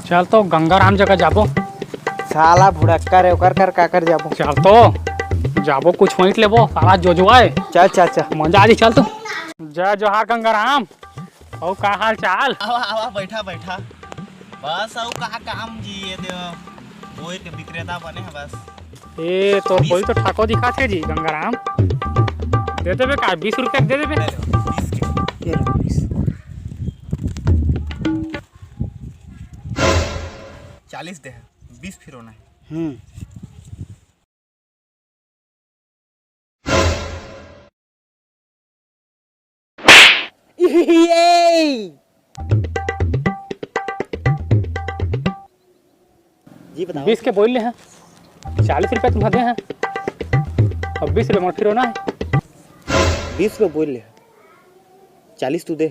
चल तो गंगाराम जगह जाबो। साला भुड़क्का रे ओकर कर काकर जाबो। चल तो जाबो कुछ होइट लेबो साला जोजवाए। चल चल चल मजा आ चल तो। जय जोहार गंगाराम। और का हाल चाल? आवा आवा बैठा बैठा। बस और का काम जी ये बोर के विक्रेता बने हैं बस। ए तो कोई तो ठाको दिखा थे जी गंगाराम। दे देबे का 20 रुपया दे देबे। 40 दे 20 फिर होना है। जी बताओ। 20 के बोल ले हैं 40 रुपया तुम्हें दे हैं अब 20 रुपये मोट फिर होना है। 20 रुपये बोल ले 40 तू दे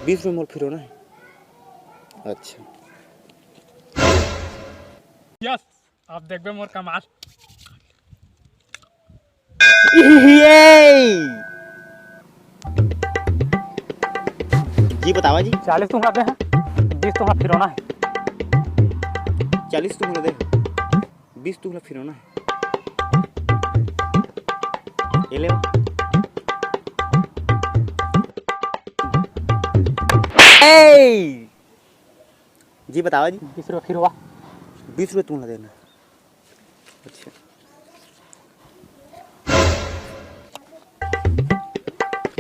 20 रुपये मोल फिर होना है। अच्छा यस अब देखबे मोर कमाल। जी बतावा जी। 40 तुम्हारा दे हैं 20 तुम्हारा फिर होना है। 40 तुम्हें दे 20 तुम्हें फिर होना है। ये ले जी बतावा जी। 20 रुपये फिर हुआ। 20 रुपये तुम्हें देना। अच्छा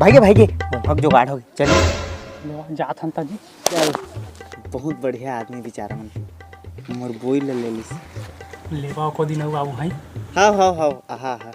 भाई के भग जुगाड़ हो गई। चलिए जात हंता जी। बहुत बढ़िया आदमी बेचारा मन मोर बोई ले लिस। लेबा को दिन हुआ भाई। हाँ हाँ हाँ हाँ हाँ